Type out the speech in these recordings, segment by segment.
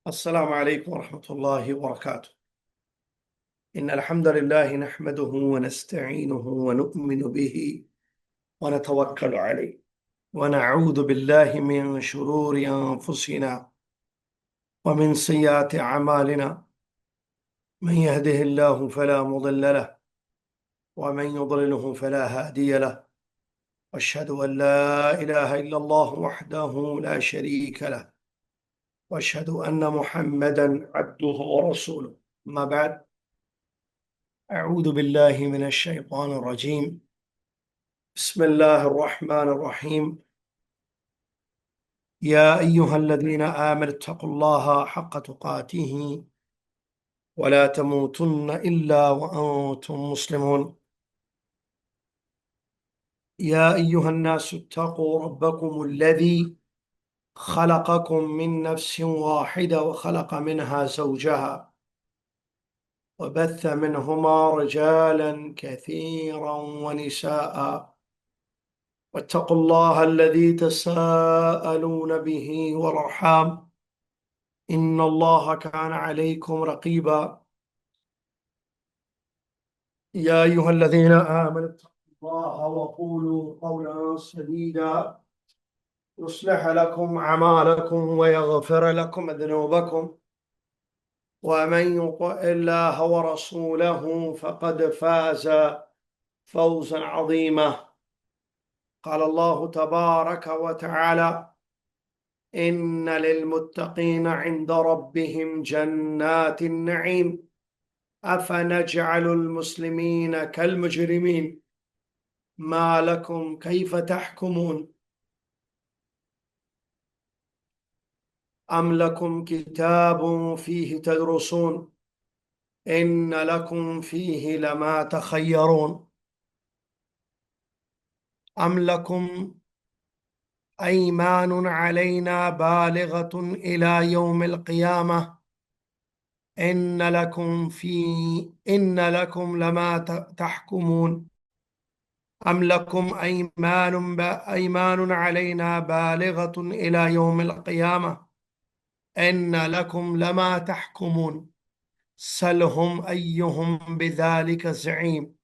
السلام عليكم ورحمة الله وبركاته. إن الحمد لله نحمده ونستعينه ونؤمن به ونتوكل عليه ونعوذ بالله من شرور أنفسنا ومن سيئات أعمالنا. من يهده الله فلا مضل له ومن يضلله فلا هادي له، وأشهد أن لا إله إلا الله وحده لا شريك له، وأشهد أن محمدا عبده ورسوله. أما بعد، أعوذ بالله من الشيطان الرجيم. بسم الله الرحمن الرحيم. يا أيها الذين آمنوا اتقوا الله حق تقاته ولا تموتن إلا وأنتم مسلمون. يا أيها الناس اتقوا ربكم الذي خلقكم من نفس واحدة وخلق منها زوجها وبث منهما رجالا كثيرا ونساء، واتقوا الله الذي تساءلون به والأرحام إن الله كان عليكم رقيبا. يا أيها الذين آمنوا اتقوا الله وقولوا قولا سديدا يصلح لكم أعمالكم ويغفر لكم ذنوبكم، ومن يطع الله ورسوله فقد فاز فوزا عظيما. قال الله تبارك وتعالى: إن للمتقين عند ربهم جنات النعيم أفنجعل المسلمين كالمجرمين ما لكم كيف تحكمون أم لكم كتاب فيه تدرسون إن لكم فيه لما تخيرون أم لكم أيمان علينا بالغة إلى يوم القيامة إن لكم لما تحكمون أم لكم أيمان علينا بالغة إلى يوم القيامة إن لكم لما تحكمون سلهم أيهم بذلك زعيم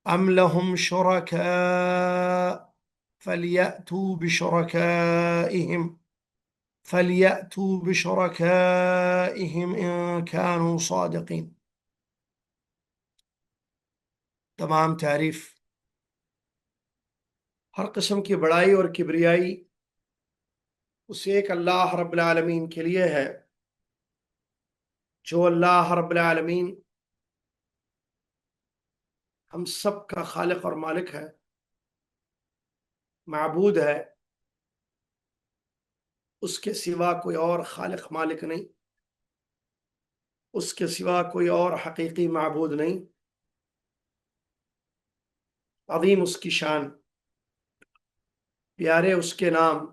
أم لهم شركاء فليأتوا بشركائهم إن كانوا صادقين. تمام تعریف، ہر قسم کی بڑائی اور کبریائی اس ایک اللہ رب العالمین کے لیے ہے، جو اللہ رب العالمین ہم سب کا خالق اور مالک ہے، معبود ہے۔ اس کے سوا کوئی اور خالق مالک نہیں، اس کے سوا کوئی اور حقیقی معبود نہیں۔ عظیم اس کی شان، پیارے اس کے نام،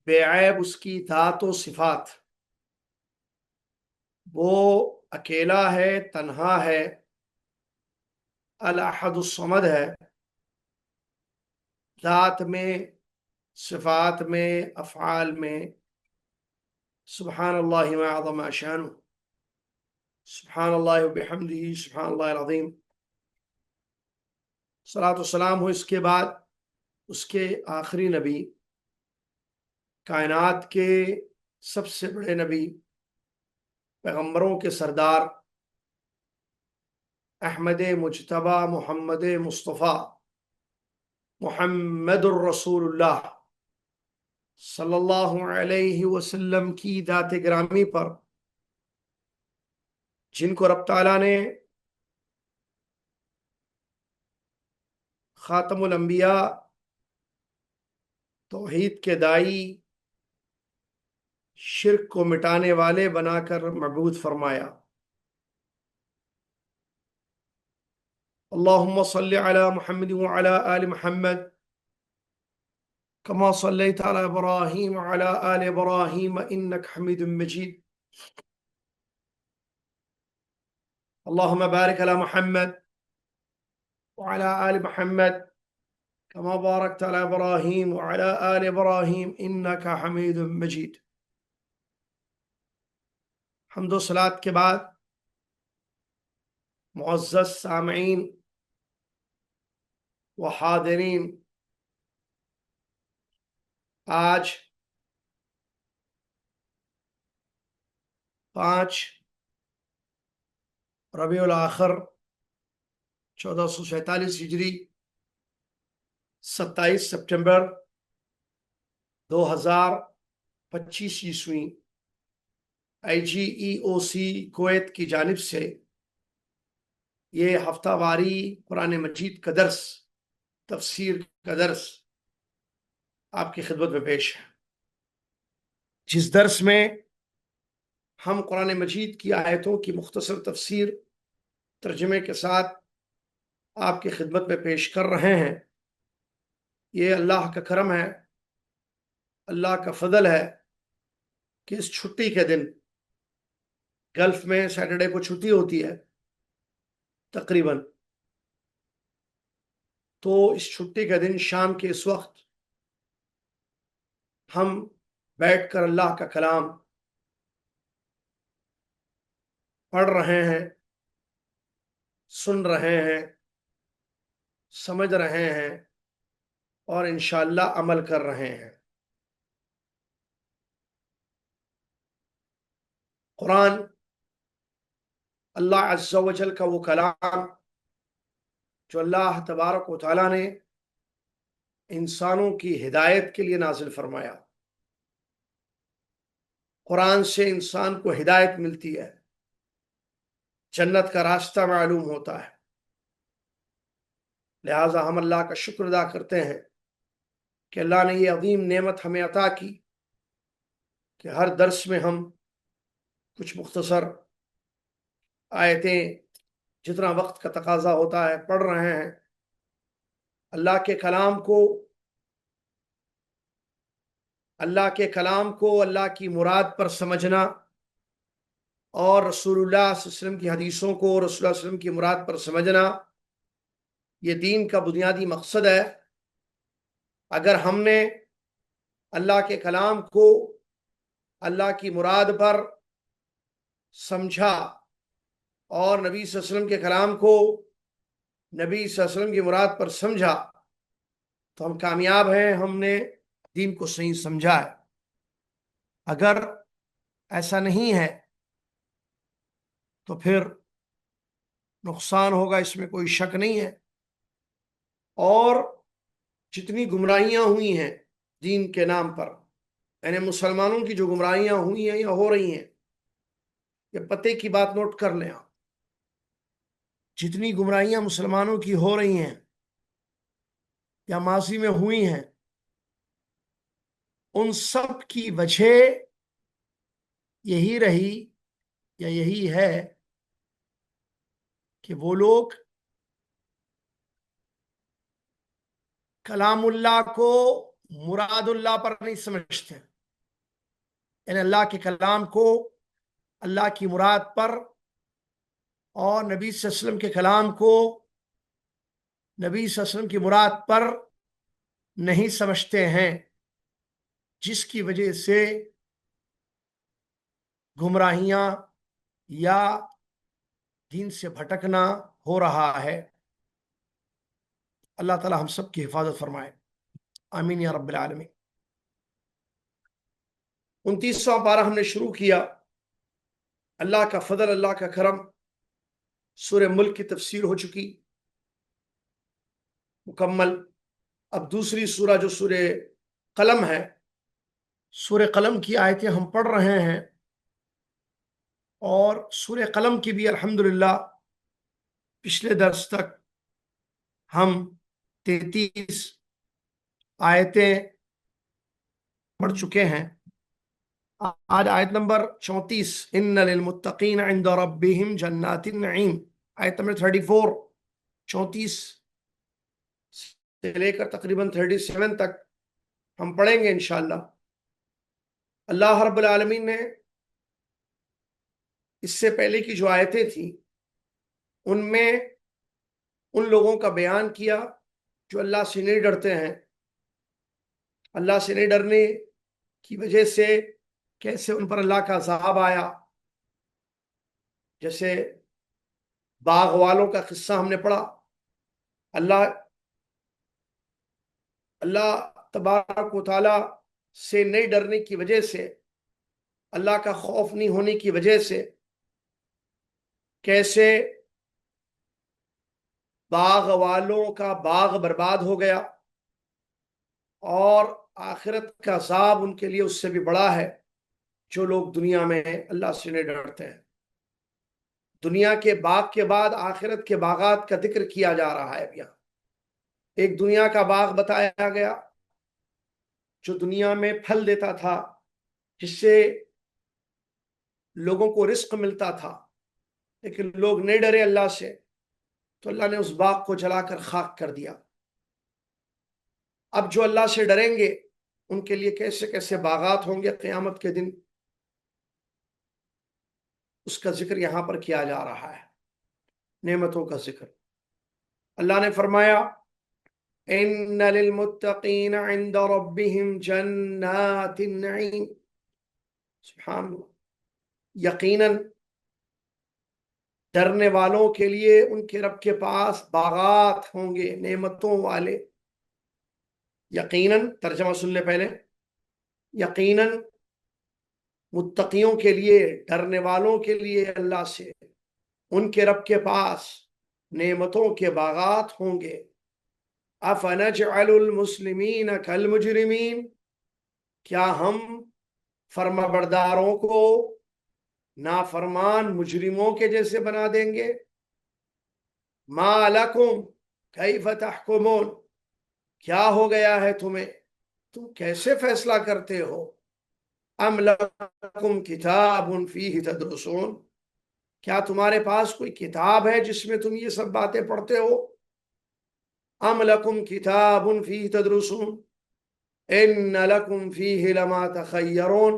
بے عیب اس کی ذات و صفات۔ وہ اکیلا ہے، تنہا ہے، الاحد الصمد ہے، ذات میں، صفات میں، افعال میں۔ سبحان اللہ ما اعظم شانہ، سبحان اللہ وبحمدہ، سبحان اللہ العظیم۔ صلاۃ والسلام ہو اس کے بعد اس کے آخری نبی، کائنات کے سب سے بڑے نبی، پیغمبروں کے سردار، احمد مجتبی محمد مصطفیٰ محمد الرسول اللہ صلی اللہ علیہ وسلم کی ذات گرامی پر، جن کو رب تعالیٰ نے خاتم الانبیاء، توحید کے دائی، شرک کو مٹانے والے بنا کر مبعوث فرمایا۔ اللہم صلی علی محمد وعلی آل محمد كما صليت على إبراهيم وعلى آل إبراهيم إنك حميد مجيد. اللهم بارك على محمد وعلى آل محمد كما باركت على إبراهيم وعلى آل إبراهيم إنك حميد مجيد. حمد و صلات کے بعد معزز سامعین و حاضرین، آج 5 ربیع الاخر 1447 ہجری 27 سپٹمبر 2025 عیسوی IGEOC کویت کی جانب سے یہ ہفتہ واری قرآن مجید کا درس، تفسیر کا درس آپ کی خدمت میں پیش ہے، جس درس میں ہم قرآن مجید کی آیتوں کی مختصر تفسیر ترجمے کے ساتھ آپ کی خدمت میں پیش کر رہے ہیں۔ یہ اللہ کا کرم ہے، اللہ کا فضل ہے کہ اس چھٹی کے دن، گلف میں سیٹرڈے کو چھٹی ہوتی ہے تقریباً، تو اس چھٹی کا دن شام کے اس وقت ہم بیٹھ کر اللہ کا کلام پڑھ رہے ہیں، سن رہے ہیں، سمجھ رہے ہیں اور انشاءاللہ عمل کر رہے ہیں۔ قرآن اللہ عز و جل کا وہ کلام جو اللہ تبارک و تعالیٰ نے انسانوں کی ہدایت کے لیے نازل فرمایا۔ قرآن سے انسان کو ہدایت ملتی ہے، جنت کا راستہ معلوم ہوتا ہے۔ لہٰذا ہم اللہ کا شکر ادا کرتے ہیں کہ اللہ نے یہ عظیم نعمت ہمیں عطا کی کہ ہر درس میں ہم کچھ مختصر آیتیں جتنا وقت کا تقاضا ہوتا ہے پڑھ رہے ہیں۔ اللہ کے کلام کو اللہ کی مراد پر سمجھنا اور رسول اللہ صلی اللہ علیہ وسلم کی حدیثوں کو رسول اللہ صلی اللہ علیہ وسلم کی مراد پر سمجھنا، یہ دین کا بنیادی مقصد ہے۔ اگر ہم نے اللہ کے کلام کو اللہ کی مراد پر سمجھا اور نبی صلی اللہ علیہ وسلم کے کلام کو نبی صلی اللہ علیہ وسلم کی مراد پر سمجھا تو ہم کامیاب ہیں، ہم نے دین کو صحیح سمجھا ہے۔ اگر ایسا نہیں ہے تو پھر نقصان ہوگا، اس میں کوئی شک نہیں ہے۔ اور جتنی گمراہیاں ہوئی ہیں دین کے نام پر، یعنی مسلمانوں کی جو گمراہیاں ہوئی ہیں یا ہو رہی ہیں، یہ پتے کی بات نوٹ کر لیں آپ، جتنی گمراہیاں مسلمانوں کی ہو رہی ہیں یا ماضی میں ہوئی ہیں، ان سب کی وجہ یہی رہی یا یہی ہے کہ وہ لوگ کلام اللہ کو مراد اللہ پر نہیں سمجھتے، یعنی اللہ کے کلام کو اللہ کی مراد پر اور نبی صلی اللہ علیہ وسلم کے کلام کو نبی صلی اللہ علیہ وسلم کی مراد پر نہیں سمجھتے ہیں، جس کی وجہ سے گمراہیاں یا دین سے بھٹکنا ہو رہا ہے۔ اللہ تعالی ہم سب کی حفاظت فرمائے، آمین یا رب العالمین۔ 29واں پارہ ہم نے شروع کیا، اللہ کا فضل، اللہ کا کرم، سورہ ملک کی تفسیر ہو چکی مکمل۔ اب دوسری سورہ جو سورہ قلم ہے، سورہ قلم کی آیتیں ہم پڑھ رہے ہیں، اور سورہ قلم کی بھی الحمدللہ پچھلے درس تک ہم 33 آیتیں پڑھ چکے ہیں۔ آج آیت نمبر 34، ان للمتقین عند ربهم جنات النعیم، آیت نمبر 34 سے لے کر تقریباً 37 تک ہم پڑھیں گے انشاءاللہ۔ اللہ رب العالمین نے اس سے پہلے کی جو آیتیں تھیں ان میں ان لوگوں کا بیان کیا جو اللہ سے نہیں ڈرتے ہیں، اللہ سے نہیں ڈرنے کی وجہ سے کیسے ان پر اللہ کا عذاب آیا، جیسے باغ والوں کا قصہ ہم نے پڑھا. اللہ اللہ تبارک و تعالی سے نہیں ڈرنے کی وجہ سے، اللہ کا خوف نہیں ہونے کی وجہ سے کیسے باغ والوں کا باغ برباد ہو گیا، اور آخرت کا عذاب ان کے لیے اس سے بھی بڑا ہے جو لوگ دنیا میں اللہ سے نہیں ڈرتے ہیں. دنیا کے باغ کے بعد آخرت کے باغات کا ذکر کیا جا رہا ہے. اب یہاں ایک دنیا کا باغ بتایا گیا جو دنیا میں پھل دیتا تھا، جس سے لوگوں کو رزق ملتا تھا، لیکن لوگ نہیں ڈرے اللہ سے، تو اللہ نے اس باغ کو جلا کر خاک کر دیا. اب جو اللہ سے ڈریں گے ان کے لیے کیسے کیسے باغات ہوں گے قیامت کے دن، اس کا ذکر یہاں پر کیا جا رہا ہے، نعمتوں کا ذکر. اللہ نے فرمایا ان للمتقین عند ربهم جنات النعیم. سبحان اللہ. یقیناً ڈرنے والوں کے لیے ان کے رب کے پاس باغات ہوں گے نعمتوں والے. یقیناً ترجمہ سن لے پہلے. یقیناً متقیوں کے لیے، ڈرنے والوں کے لیے اللہ سے، ان کے رب کے پاس نعمتوں کے باغات ہوں گے. افنجعل المسلمین کالمجرمین. کیا ہم فرما برداروں کو نافرمان مجرموں کے جیسے بنا دیں گے؟ ما لکم کیف تحکمون. کیا ہو گیا ہے تمہیں، تم کیسے فیصلہ کرتے ہو؟ ام لکم کتاب فیہ تدرسون. کیا تمہارے پاس کوئی کتاب ہے جس میں تم یہ سب باتیں پڑھتے ہو؟ ام لکم کتاب فیہ تدرسون ان لکم فیہ لما تخیرون.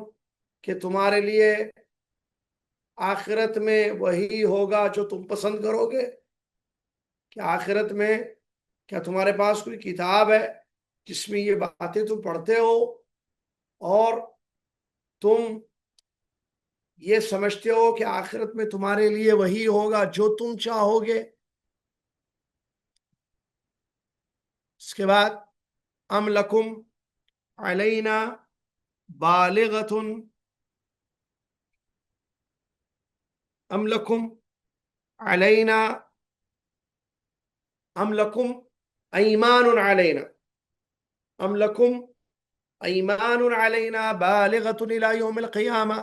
کہ تمہارے لیے آخرت میں وہی ہوگا جو تم پسند کرو گے. کہ آخرت میں کیا تمہارے پاس کوئی کتاب ہے جس میں یہ باتیں تم پڑھتے ہو اور تم یہ سمجھتے ہو کہ آخرت میں تمہارے لیے وہی ہوگا جو تم چاہو گے؟ اس کے بعد ام لکم علینا بالغۃ ام لکم علینا ام لکم ایمان علینا ام لکم ایمان علینا بالغۃ الی یوم القیامہ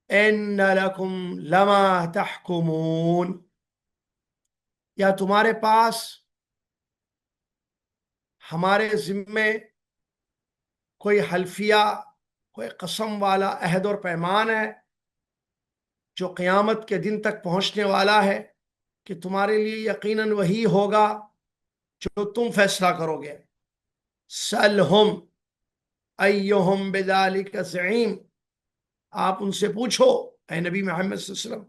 ان لکم لما تحکمون. یا تمہارے پاس ہمارے ذمے کوئی حلفیہ، کوئی قسم والا عہد اور پیمان ہے جو قیامت کے دن تک پہنچنے والا ہے کہ تمہارے لیے یقیناً وہی ہوگا جو تم فیصلہ کرو گے؟ سلہم ایہم بذالک زعیم. آپ ان سے پوچھو اے نبی محمد صلی اللہ علیہ وسلم،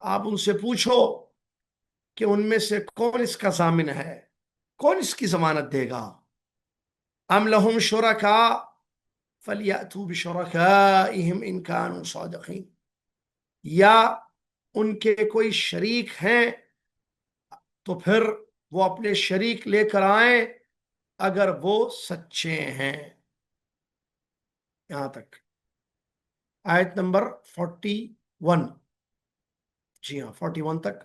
آپ ان سے پوچھو کہ ان میں سے کون اس کا ضامن ہے، کون اس کی ضمانت دے گا. ام لہم شرکاء فلیأتوا بشرکائہم ان کانوا صادقین. یا ان کے کوئی شریک ہیں تو پھر وہ اپنے شریک لے کر آئیں اگر وہ سچے ہیں. یہاں تک آیت نمبر 41. جی ہاں 41 تک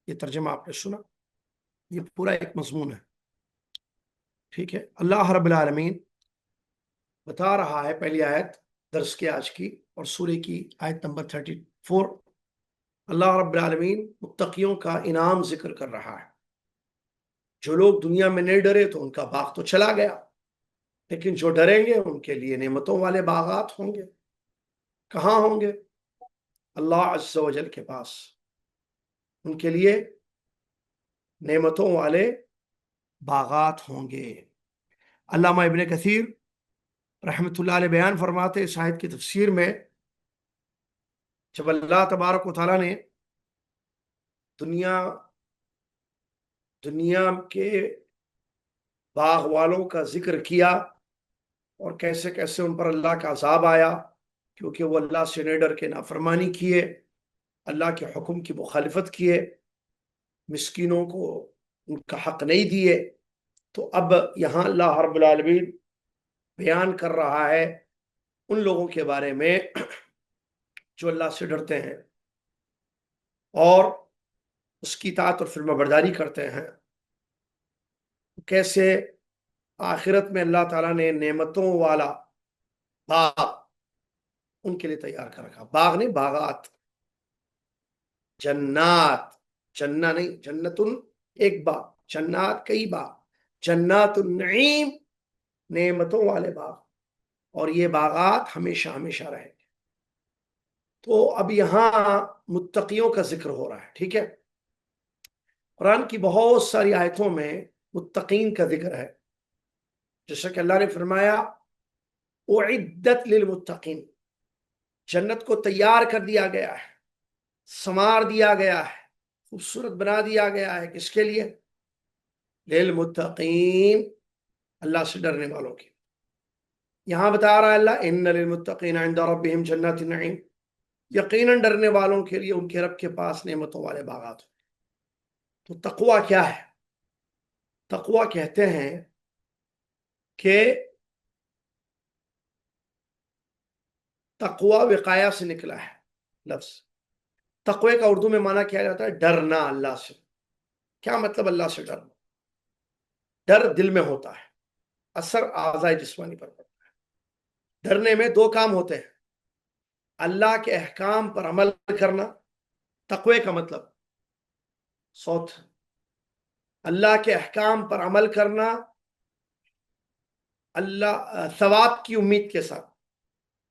یہ ترجمہ آپ نے سنا. یہ پورا ایک مضمون ہے. ٹھیک ہے. اللہ رب العالمین بتا رہا ہے پہلی آیت درس کے آج کی اور سورہ کی آیت نمبر 34. اللہ رب العالمین متقیوں کا انعام ذکر کر رہا ہے. جو لوگ دنیا میں نہیں ڈرے تو ان کا باغ تو چلا گیا، لیکن جو ڈریں گے ان کے لیے نعمتوں والے باغات ہوں گے. کہاں ہوں گے؟ اللہ عز و جل کے پاس. ان کے لیے نعمتوں والے باغات ہوں گے. علامہ ابن کثیر رحمۃ اللہ علیہ بیان فرماتے اس آیت کی تفسیر میں، جب اللہ تبارک و تعالیٰ نے دنیا کے باغ والوں کا ذکر کیا اور کیسے کیسے ان پر اللہ کا عذاب آیا کیونکہ وہ اللہ سے نہیں ڈر کے نافرمانی کیے، اللہ کے حکم کی مخالفت کیے، مسکینوں کو ان کا حق نہیں دیے. تو اب یہاں اللہ رب العالمین بیان کر رہا ہے ان لوگوں کے بارے میں جو اللہ سے ڈرتے ہیں اور اس کی اطاعت اور فرما برداری کرتے ہیں. کیسے آخرت میں اللہ تعالیٰ نے نعمتوں والا باغ ان کے لیے تیار کر رکھا. باغ نہیں، باغات، جنات. جنہ نہیں، جنتن ایک باغ، جنات کئی باغ. جنات النعیم، نعمتوں والے باغ، اور یہ باغات ہمیشہ ہمیشہ رہیں گے. تو اب یہاں متقیوں کا ذکر ہو رہا ہے. ٹھیک ہے، قرآن کی بہت ساری آیتوں میں متقین کا ذکر ہے. جیسا کہ اللہ نے فرمایا اعدت للمتقین، جنت کو تیار کر دیا گیا ہے، سنوار دیا گیا ہے، خوبصورت بنا دیا گیا ہے. کس کے لیے؟ للمتقین، اللہ سے ڈرنے والوں کے. یہاں بتا رہا ہے اللہ ان للمتقین عند ربهم جنات النعیم، یقیناً ڈرنے والوں کے لیے ان کے رب کے پاس نعمتوں والے باغات. تو تقوی کیا ہے؟ تقوی کہتے ہیں کہ تقوی وقایا سے نکلا ہے لفظ. تقوی کا اردو میں معنی کیا جاتا ہے؟ ڈرنا اللہ سے. کیا مطلب اللہ سے ڈرنا؟ ڈر دل میں ہوتا ہے، اثر اعضاء جسمانی پر پڑتا ہے. ڈرنے میں دو کام ہوتے ہیں: اللہ کے احکام پر عمل کرنا، تقوی کا مطلب صوت، اللہ کے احکام پر عمل کرنا اللہ ثواب کی امید کے ساتھ.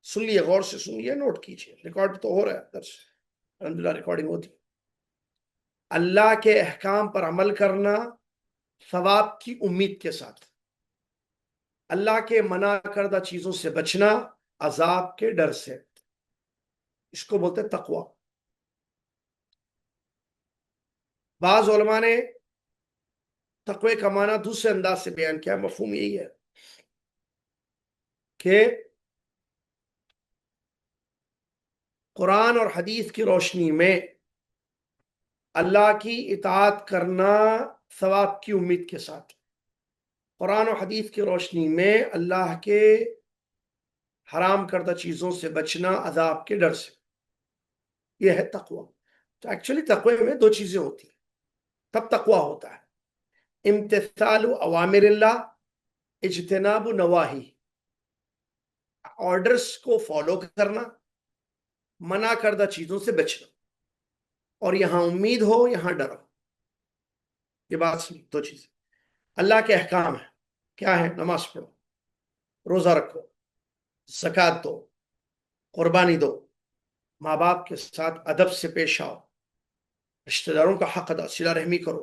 سن لیے، غور سے سنیے، نوٹ کیجیے، ریکارڈ تو ہو رہا ہے درس، الحمدللہ ریکارڈنگ ہوتی. اللہ کے احکام پر عمل کرنا ثواب کی امید کے ساتھ، اللہ کے منع کردہ چیزوں سے بچنا عذاب کے ڈر سے. اس کو بولتے ہیں تقوی. بعض علماء نے تقوی کا معنی دوسرے انداز سے بیان کیا. مفہوم یہی ہے کہ قرآن اور حدیث کی روشنی میں اللہ کی اطاعت کرنا ثواب کی امید کے ساتھ، قرآن و حدیث کی روشنی میں اللہ کے حرام کردہ چیزوں سے بچنا عذاب کے ڈر سے. یہ ہے تقوی. تو ایکچولی تقوی میں دو چیزیں ہوتی ہیں تب تقوی ہوتا ہے: امتثال اوامر اللہ، اجتناب نواہی، آرڈرز کو فالو کرنا، منع کردہ چیزوں سے بچنا. اور یہاں امید ہو، یہاں ڈر ہو. یہ بات سنی، دو چیزیں. اللہ کے احکام ہے، کیا ہے؟ نماز پڑھو، روزہ رکھو، زکوٰۃ دو، قربانی دو، ماں باپ کے ساتھ ادب سے پیش آؤ، رشتہ داروں کا حق ادا، صلہ رحمی کرو،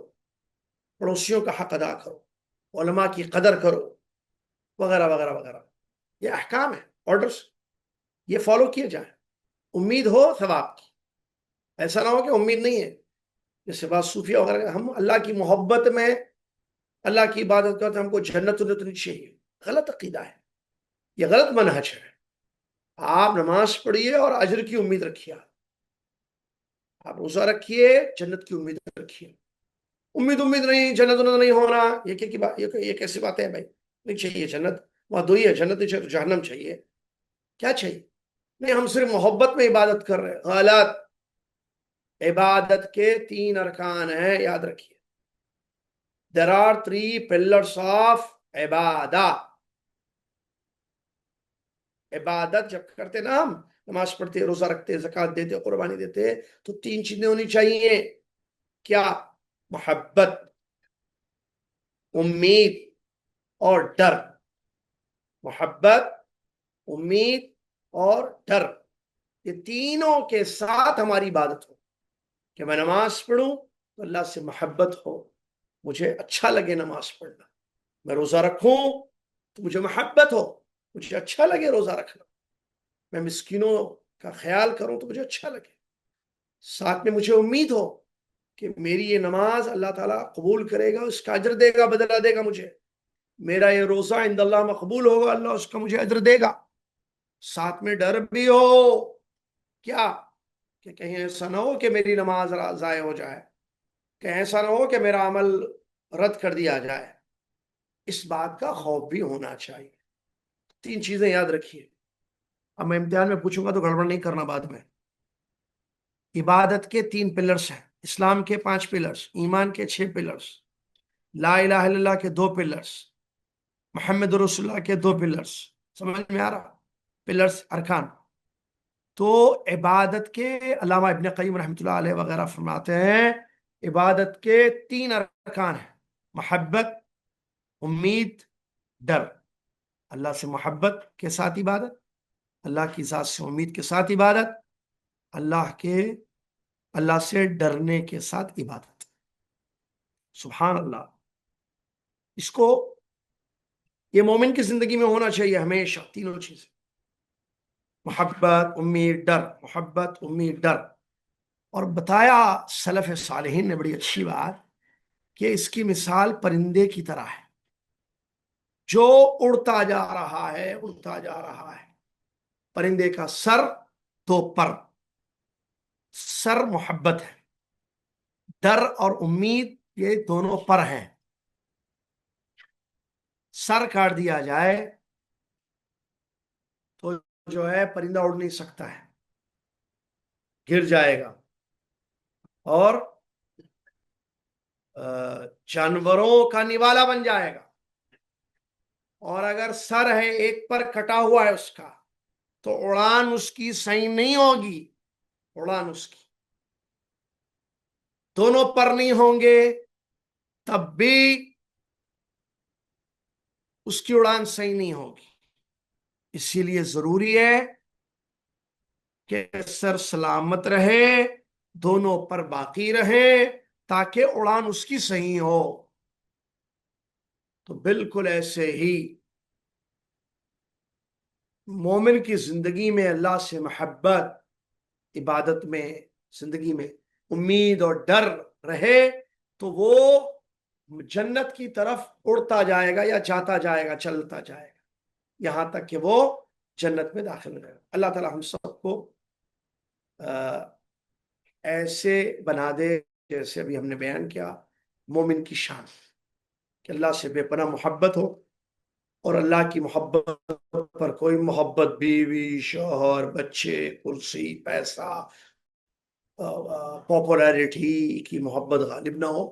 پڑوسیوں کا حق ادا کرو، علماء کی قدر کرو، وغیرہ وغیرہ وغیرہ. یہ احکام ہے، آرڈرز، یہ فالو کیے جائیں. امید ہو ثواب کی. ایسا نہ ہو کہ امید نہیں ہے. جیسے بات صوفیہ وغیرہ، ہم اللہ کی محبت میں اللہ کی عبادت کرتے ہیں، ہم کو جنت نہیں چاہیے. غلط عقیدہ ہے، یہ غلط منہج ہے. آپ نماز پڑھیے اور اجر کی امید رکھیے، آپ روزہ رکھیے، جنت کی امید رکھیے. امید نہیں، جنت نہیں ہونا، یہ کیسی بات ہے بھائی؟ نہیں چاہیے جنت، وہاں دو ہی ہے، جنت نہیں چاہیے، جہنم چاہیے. کیا چاہیے؟ نہیں، ہم صرف محبت میں عبادت کر رہے ہیں. غلط. عبادت کے 3 ارکان ہیں، یاد رکھیے. There are 3 pillars of عبادت. عبادت جب کرتے نا، ہم نماز پڑھتے، روزہ رکھتے، زکوٰۃ دیتے، قربانی دیتے، تو 3 چیزیں ہونی چاہیے. کیا؟ محبت، امید اور ڈر. محبت، امید اور ڈر، یہ تینوں کے ساتھ ہماری عبادت ہو. کہ میں نماز پڑھوں تو اللہ سے محبت ہو، مجھے اچھا لگے نماز پڑھنا. میں روزہ رکھوں تو مجھے محبت ہو، مجھے اچھا لگے روزہ رکھنا. میں مسکینوں کا خیال کروں تو مجھے اچھا لگے. ساتھ میں مجھے امید ہو کہ میری یہ نماز اللہ تعالیٰ قبول کرے گا، اس کا اجر دے گا، بدلہ دے گا مجھے. میرا یہ روزہ عند اللہ مقبول ہوگا، اللہ اس کا مجھے اجر دے گا. ساتھ میں ڈر بھی ہو. کیا؟ کہ کہیں ایسا نہ ہو کہ میری نماز ضائع ہو جائے، کہیں ایسا نہ ہو کہ میرا عمل رد کر دیا جائے، اس بات کا خوف بھی ہونا چاہیے۔ 3 چیزیں یاد رکھیے، اب میں امتحان میں پوچھوں گا تو گڑبڑ نہیں کرنا بعد میں۔ عبادت کے 3 پلرز ہیں، اسلام کے 5 پلرز، ایمان کے 6 پلرز، لا الہ الا اللہ کے 2 پلرز، محمد رسول اللہ کے 2 پلرز۔ سمجھ میں آ رہا؟ پلرز، ارکان۔ تو عبادت کے علامہ ابن قیم رحمۃ اللہ علیہ وغیرہ فرماتے ہیں عبادت کے 3 ارکان ہیں: محبت، امید، ڈر۔ اللہ سے محبت کے ساتھ عبادت، اللہ کی ذات سے امید کے ساتھ عبادت، اللہ سے ڈرنے کے ساتھ عبادت۔ سبحان اللہ! اس کو یہ مومن کی زندگی میں ہونا چاہیے ہمیشہ، تینوں چیزیں: محبت، امید، ڈر۔ محبت، امید، ڈر۔ اور بتایا سلف صالحین نے بڑی اچھی بات کہ اس کی مثال پرندے کی طرح ہے جو اڑتا جا رہا ہے، اڑتا جا رہا ہے۔ پرندے کا سر، 2 پر، سر محبت ہے، ڈر اور امید یہ دونوں پر ہیں۔ سر کاٹ دیا جائے تو جو ہے پرندہ اڑ نہیں سکتا ہے، گر جائے گا اور جانوروں کا نوالا بن جائے گا۔ اور اگر سر ہے، ایک پر کٹا ہوا ہے اس کا، تو اڑان اس کی صحیح نہیں ہوگی۔ اڑان اس کی دونوں پر نہیں ہوں گے تب بھی اس کی اڑان صحیح نہیں ہوگی۔ اسی لیے ضروری ہے کہ سر سلامت رہے، دونوں پر باقی رہے، تاکہ اڑان اس کی صحیح ہو۔ تو بالکل ایسے ہی مومن کی زندگی میں اللہ سے محبت، عبادت میں، زندگی میں امید اور ڈر رہے تو وہ جنت کی طرف اڑتا جائے گا یا جاتا جائے گا، چلتا جائے گا، یہاں تک کہ وہ جنت میں داخل ہو جائے گا۔ اللہ تعالی ہم سب کو ایسے بنا دے جیسے ابھی ہم نے بیان کیا، مومن کی شان کہ اللہ سے بے پناہ محبت ہو، اور اللہ کی محبت پر کوئی محبت بیوی، شوہر، بچے، کرسی، پیسہ، پاپولیرٹی کی محبت غالب نہ ہو،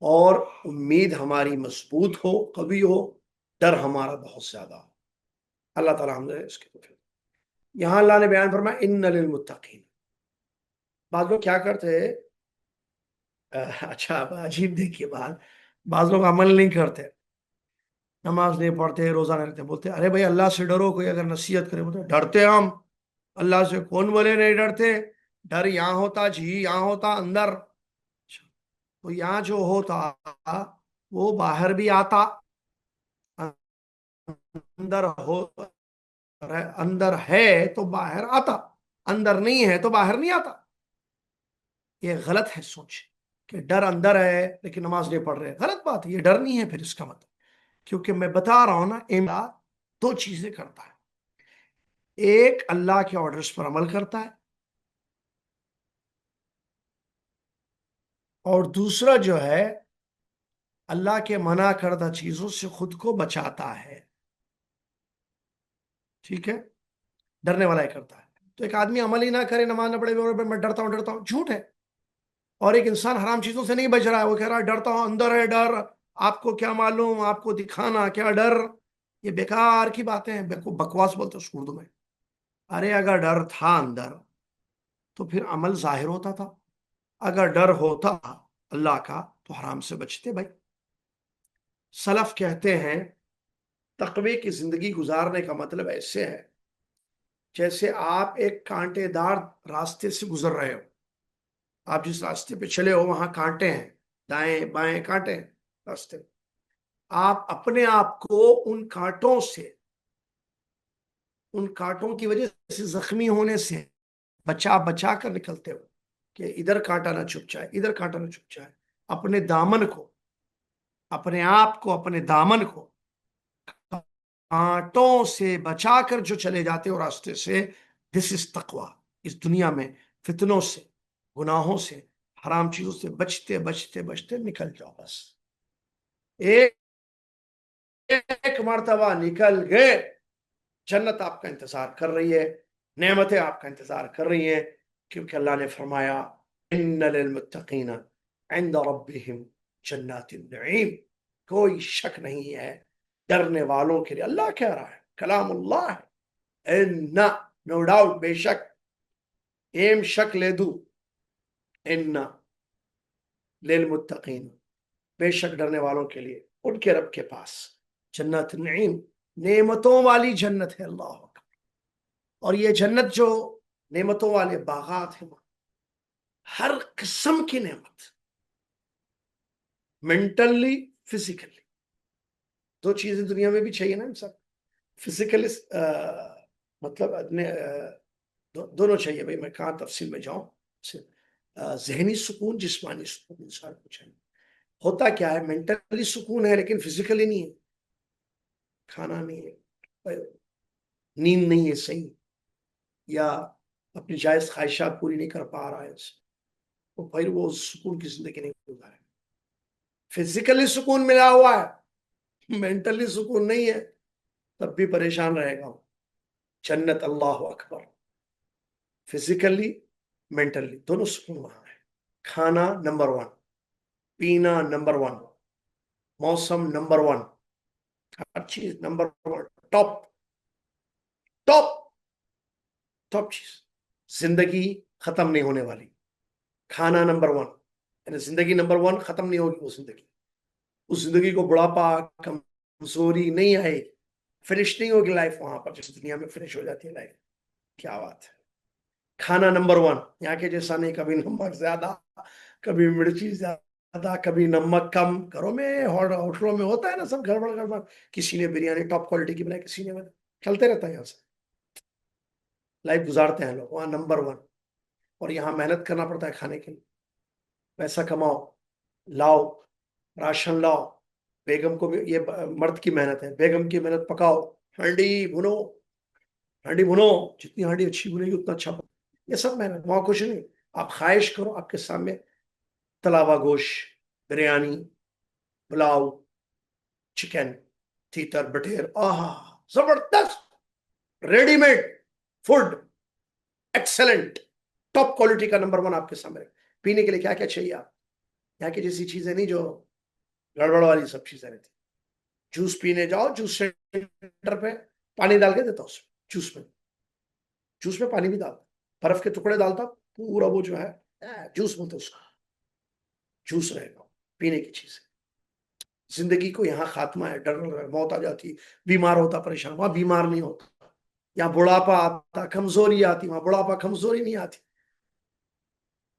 اور امید ہماری مضبوط ہو، قوی ہو، ڈر ہمارا بہت زیادہ ہو۔ اللہ تعالیٰ ہم نے اس کے توفیق۔ یہاں اللہ نے بیان فرمایا ان للمتقین۔ بعض لوگ کیا کرتے ہیں، اچھا عجیب دیکھیے بات، بعض لوگ عمل نہیں کرتے، نماز نہیں پڑھتے، روزہ نہیں رکھتے، بولتے ارے بھائی اللہ سے ڈرو، کوئی اگر نصیحت کرے بولتے ڈرتے ہم اللہ سے، کون بولے نہیں ڈرتے؟ ڈر یہاں ہوتا جی، یہاں ہوتا اندر۔ تو یہاں جو ہوتا وہ باہر بھی آتا، اندر ہو، اندر ہے تو باہر آتا، اندر نہیں ہے تو باہر نہیں آتا۔ یہ غلط ہے سوچ کہ ڈر اندر ہے لیکن نماز نہیں پڑھ رہے، غلط بات ہے، یہ ڈر نہیں ہے پھر اس کا مطلب، کیونکہ میں بتا رہا ہوں نا، امام 2 چیزیں کرتا ہے: ایک اللہ کے آرڈرز پر عمل کرتا ہے، اور دوسرا جو ہے اللہ کے منع کردہ چیزوں سے خود کو بچاتا ہے۔ ٹھیک ہے؟ ڈرنے والا ہی کرتا ہے۔ تو ایک آدمی عمل ہی نہ کرے، نماز نہ پڑھے، میں ڈرتا ہوں، جھوٹ ہے۔ اور ایک انسان حرام چیزوں سے نہیں بچ رہا ہے، وہ کہہ رہا ہے ڈرتا ہوں، اندر ہے ڈر، آپ کو کیا معلوم، آپ کو دکھانا کیا ڈر؟ یہ بیکار کی باتیں ہیں، بکواس بولتے ہیں اردو میں۔ ارے اگر ڈر تھا اندر تو پھر عمل ظاہر ہوتا تھا، اگر ڈر ہوتا اللہ کا تو حرام سے بچتے بھائی۔ سلف کہتے ہیں تقوی کی زندگی گزارنے کا مطلب ایسے ہے جیسے آپ ایک کانٹے دار راستے سے گزر رہے ہو، آپ جس راستے پہ چلے ہو وہاں کانٹے ہیں، دائیں بائیں کانٹے ہیں راستے، آپ اپنے آپ کو ان کانٹوں سے، ان کانٹوں کی وجہ سے زخمی ہونے سے بچا بچا کر نکلتے ہو کہ ادھر کانٹا نہ چھپ جائے، ادھر کانٹا نہ چھپ جائے۔ اپنے دامن کو، اپنے آپ کو، اپنے دامن کو کانٹوں سے بچا کر جو چلے جاتے ہو راستے سے، دس از تقوی۔ اس دنیا میں فتنوں سے، گناہوں سے، حرام چیزوں سے بچتے بچتے بچتے نکل جاؤ بس. ایک ایک مرتبہ نکل گئے، جنت آپ کا انتظار کر رہی ہے، نعمتیں آپ کا انتظار کر رہی ہیں، کیونکہ اللہ نے فرمایا ان للمتقین عند ربهم جنات النعیم. کوئی شک نہیں ہے ڈرنے والوں کے لیے، اللہ کہہ رہا ہے، کلام اللہ ہے، ان، نو ڈاؤٹ، بے شک، ایم شک لے دو، ان للمتقین، بے شک ڈرنے والوں کے لیے ان کے رب کے پاس جنت النعیم، نعمتوں والی جنت ہے. اللہ اکبر. اور یہ جنت جو نعمتوں والے باغات ہیں، ہر قسم کی نعمت، مینٹلی، فزیکلی، دو چیزیں دنیا میں بھی چاہیے نا انسان. فزیکلی مطلب دونوں چاہیے بھائی، میں کہاں تفصیل میں جاؤں. ذہنی سکون، جسمانی سکون انسان کو چاہیے. ہوتا کیا ہے، مینٹلی سکون ہے لیکن فزیکلی نہیں ہے، کھانا نہیں ہے، نیند نہیں ہے صحیح، یا اپنی جائز خواہشات پوری نہیں کر پا رہا ہے، تو پھر وہ سکون کی زندگی نہیں گزارے. فزیکلی سکون ملا ہوا ہے، مینٹلی سکون نہیں ہے، تب بھی پریشان رہے گا. جنت، اللہ اکبر، فزیکلی مینٹلی دونوں سکون وہاں ہے. کھانا نمبر 1، پینا نمبر 1، موسم نمبر 1، ہر چیز نمبر 1، ٹاپ ٹاپ ٹاپ چیز. زندگی ختم نہیں ہونے والی، کھانا نمبر 1، یعنی زندگی نمبر 1، ختم نہیں ہوگی وہ زندگی. اس زندگی کو بڑھاپا، کمزوری نہیں آئے گی، فنش نہیں ہوگی لائف وہاں پر جس دنیا میں فنش ہو جاتی ہے لائف. کیا بات ہے. کھانا نمبر 1، یہاں کے جیسا نہیں، کبھی نمک زیادہ، کبھی مرچی زیادہ، کبھی نمک کم. گھروں میں، ہوٹلوں میں ہوتا ہے نا سب گڑبڑ گڑبڑ، کسی نے بریانی ٹاپ کوالٹی کی بنائی، کسی نے بنائی، چلتے رہتا ہے. یہاں سے لائف گزارتے ہیں لوگ، وہاں نمبر 1. اور یہاں محنت کرنا پڑتا ہے کھانے کے لیے، پیسہ کماؤ، لاؤ، راشن لاؤ. بیگم کو بھی، یہ مرد کی محنت ہے، بیگم کی محنت، پکاؤ، ہانڈی بھنو، ہانڈی بھنو، جتنی ہانڈی اچھی بنے گی اتنا اچھا. یہ سب محنت، وہاں کچھ نہیں. آپ خواہش کرو، آپ کے سامنے تلاوا گوشت، بریانی، پلاؤ، چکن، تیتر، بٹیر، آہا، زبردست ready made food, excellent, top quality کا نمبر 1 آپ کے سامنے. پینے کے لیے کیا کیا چاہیے آپ، یہاں کی جیسی چیزیں نہیں جو گڑبڑ والی سب چیزیں رہتی. جوس پینے جاؤ، جوس سینٹر پہ پانی ڈال کے دیتا، اس جوس میں پانی بھی ڈالتا، برف کے ٹکڑے ڈالتا، پورا وہ جو ہے جوس بولتے اس کا، جوس رہے گا، پینے کی چیز. زندگی کو یہاں خاتمہ ہے، ڈر، موت آ جاتی، بیمار ہوتا، پریشان. وہاں بیمار نہیں ہوتا. یہاں بڑھاپا آتا، کمزوری آتی، وہاں بڑھاپا کمزوری نہیں آتی.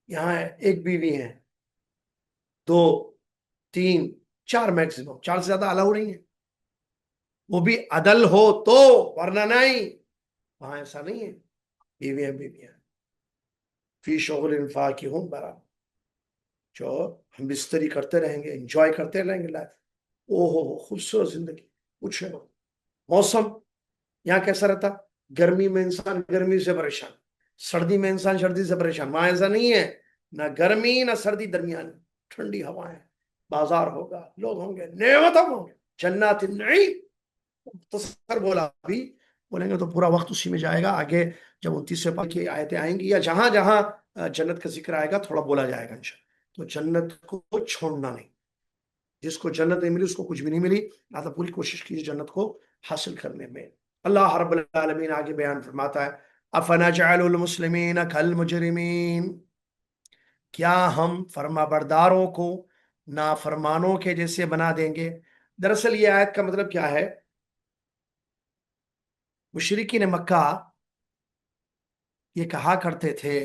یہاں ایک بیوی ہے، 2، 3، 4 میکسیمم، 4 سے زیادہ الاؤ نہیں ہے، وہ بھی عدل ہو تو، ورنہ نہیں. وہاں ایسا نہیں ہے، بیویاں بیویاں فی شغل فاکہون برا، جو ہم بستری کرتے رہیں گے، انجوائے کرتے رہیں گے لائف. او ہو خوبصورت زندگی، کچھ ہے. موسم یہاں کیسا رہتا، گرمی میں انسان گرمی سے پریشان، سردی میں انسان سردی سے پریشان. وہاں ایسا نہیں ہے، نہ گرمی نہ سردی، درمیان، ٹھنڈی ہوائیں، بازار ہوگا، لوگ ہوں گے، نعمت ہوں گے. جنات النعیم، مختصر بولا، ابھی بولیں گے تو پورا وقت اسی میں جائے گا. آگے جب 29 پاک کی آیتیں آئیں گی، یا جہاں جہاں جنت کا ذکر آئے گا تھوڑا بولا جائے گا انشاءاللہ. تو جنت کو چھوڑنا نہیں، جس کو جنت نہیں ملی اس کو کچھ بھی نہیں ملی، لہٰذا پوری کوشش کیجیے جنت کو حاصل کرنے میں. اللہ رب العالمین آگے بیان فرماتا ہے، افنجعل المسلمین کالمجرمین، کیا ہم فرما برداروں کو نافرمانوں کے جیسے بنا دیں گے. دراصل یہ آیت کا مطلب کیا ہے، مشرکین مکہ یہ کہا کرتے تھے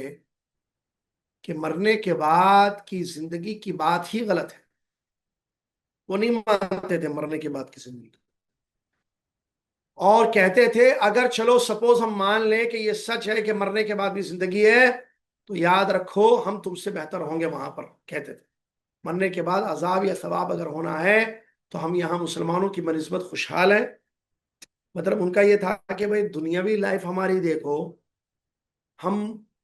کہ مرنے کے بعد کی زندگی کی بات ہی غلط ہے. وہ نہیں مانتے تھے مرنے کے بعد کی زندگی، اور کہتے تھے اگر چلو سپوز ہم مان لیں کہ یہ سچ ہے کہ مرنے کے بعد بھی زندگی ہے، تو یاد رکھو ہم تم سے بہتر ہوں گے وہاں پر. کہتے تھے مرنے کے بعد عذاب یا ثواب اگر ہونا ہے تو ہم یہاں مسلمانوں کی بنسبت خوشحال ہیں. مطلب ان کا یہ تھا کہ بھائی دنیاوی لائف ہماری دیکھو، ہم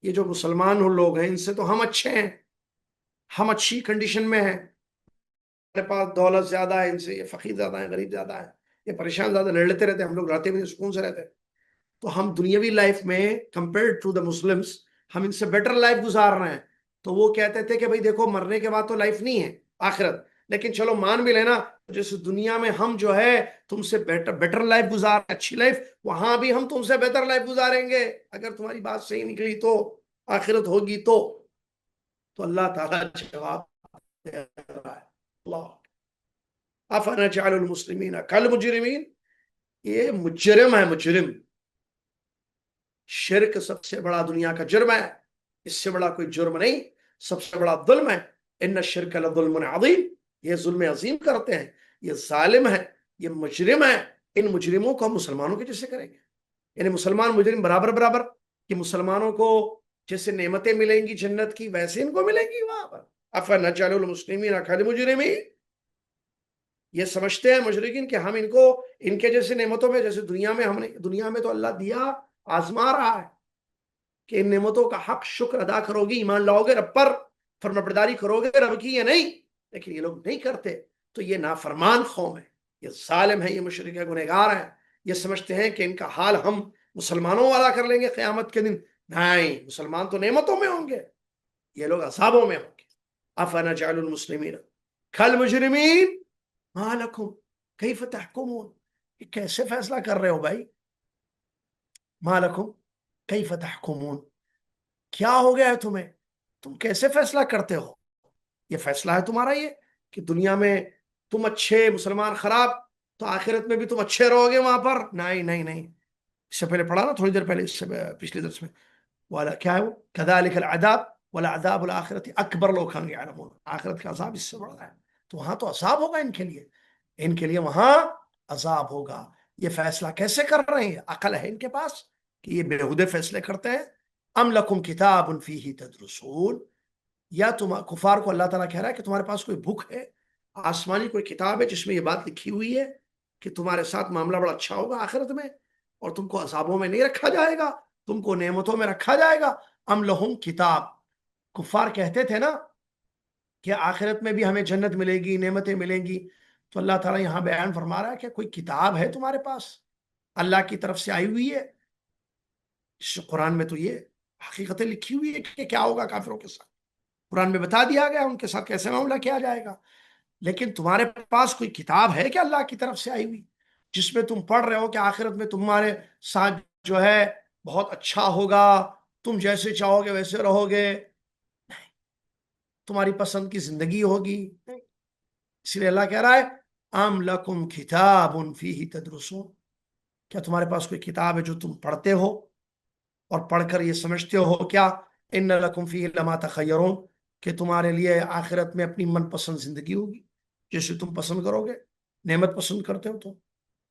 یہ جو مسلمان لوگ ہیں ان سے تو ہم اچھے ہیں، ہم اچھی کنڈیشن میں ہیں، ہمارے پاس دولت زیادہ ہے، ان سے یہ فقیر زیادہ ہیں، غریب زیادہ ہیں، یہ پریشان زیادہ، لڑ لیتے رہتے ہیں، ہم لوگ رہتے بھی سکون سے رہتے ہیں۔ تو ہم دنیاوی لائف میں کمپیئر ٹو دا مسلمس ہم ان سے بیٹر لائف گزار رہے ہیں۔ تو وہ کہتے تھے کہ بھائی دیکھو مرنے کے بعد تو لائف نہیں ہے، آخرت، لیکن چلو مان بھی لینا جیسے دنیا میں ہم جو ہے تم سے بیٹر لائف گزار، اچھی لائف، وہاں بھی ہم تم سے بہتر لائف گزاریں گے اگر تمہاری بات صحیح نکلی تو، آخرت ہوگی تو اللہ تعالیٰ جواب دے رہا ہے۔ اللہ افنجعل المسلمین کالمجرمین، یہ مجرم ہے، مجرم، شرک سب سے بڑا دنیا کا جرم ہے، اس سے بڑا کوئی جرم نہیں، سب سے بڑا ظلم ہے۔ ان الشرک لظلم عظیم، یہ ظلم عظیم کرتے ہیں، یہ ظالم ہے، یہ مجرم ہے۔ ان مجرموں کو ہم مسلمانوں کے جیسے کریں گے، یعنی مسلمان مجرم برابر برابر، کہ مسلمانوں کو جیسے نعمتیں ملیں گی جنت کی ویسے ان کو ملیں گی وہاں پر۔ افنجعل المسلمین کالمجرمین، یہ سمجھتے ہیں مشرکین کہ ہم ان کو ان کے جیسے نعمتوں میں، جیسے دنیا میں تو اللہ دیا آزما رہا ہے کہ ان نعمتوں کا حق شکر ادا کرو گی، ایمان لاؤ گے رب پر، فرمانبرداری کرو گے رب کی، یا نہیں، لیکن یہ لوگ نہیں کرتے، تو یہ نافرمان قوم ہے، یہ ظالم ہے، یہ مشرک ہے، گنہگار ہے۔ یہ سمجھتے ہیں کہ ان کا حال ہم مسلمانوں والا کر لیں گے قیامت کے دن، نہیں، مسلمان تو نعمتوں میں ہوں گے، یہ لوگ عذابوں میں ہوں گے۔ افنجعل المسلمین کالمجرمین ما لکم کیف تحکمون، یہ کیسے فیصلہ کر رہے ہو بھائی؟ ما لکم کیف تحکمون، کیا ہو گیا ہے تمہیں، تم کیسے فیصلہ کرتے ہو؟ یہ فیصلہ ہے تمہارا یہ کہ دنیا میں تم اچھے، مسلمان خراب، تو آخرت میں بھی تم اچھے رہو گے وہاں پر؟ نہیں نہیں نہیں، اس سے پہلے پڑھا نا تھوڑی دیر پہلے، اس سے پچھلے درس میں، والا کیا ہے وہ، کذالک العذاب ولعذاب الآخرۃ اکبر لو کانوا یعلمون، آخرت کا عذاب اس سے بڑا ہے، تو وہاں تو عذاب ہوگا ان کے لیے، ان کے لیے وہاں عذاب ہوگا۔ یہ فیصلہ کیسے کر رہے ہیں؟ عقل ہے ان کے پاس کہ یہ بےہودے فیصلے کرتے ہیں؟ ام لکم کتاب فیہ تدرسون، یا تم کفار کو اللہ تعالیٰ کہہ رہا ہے کہ تمہارے پاس کوئی بک ہے، آسمانی کوئی کتاب ہے جس میں یہ بات لکھی ہوئی ہے کہ تمہارے ساتھ معاملہ بڑا اچھا ہوگا آخرت میں، اور تم کو عذابوں میں نہیں رکھا جائے گا، تم کو نعمتوں میں رکھا جائے گا۔ ام لہم کتاب، کفار کہتے تھے نا کہ آخرت میں بھی ہمیں جنت ملے گی، نعمتیں ملیں گی، تو اللہ تعالیٰ یہاں بیان فرما رہا ہے کہ کوئی کتاب ہے تمہارے پاس اللہ کی طرف سے آئی ہوئی ہے؟ قرآن میں تو یہ حقیقتیں لکھی ہوئی ہے کہ کیا ہوگا کافروں کے ساتھ، قرآن میں بتا دیا گیا ان کے ساتھ کیسے معاملہ کیا جائے گا، لیکن تمہارے پاس کوئی کتاب ہے کہ اللہ کی طرف سے آئی ہوئی جس میں تم پڑھ رہے ہو کہ آخرت میں تمہارے ساتھ جو ہے بہت اچھا ہوگا، تم جیسے چاہو گے ویسے رہو گے، تمہاری پسند کی زندگی ہوگی؟ اس لیے اللہ کہہ رہا ہے ام لکم کتاب فیہ تدرسون، کیا تمہارے پاس کوئی کتاب ہے جو تم پڑھتے ہو اور پڑھ کر یہ سمجھتے ہو کیا ان لکم فیہ لما تخیرون، کہ تمہارے لیے آخرت میں اپنی من پسند زندگی ہوگی جیسے تم پسند کرو گے، نعمت پسند کرتے ہو تو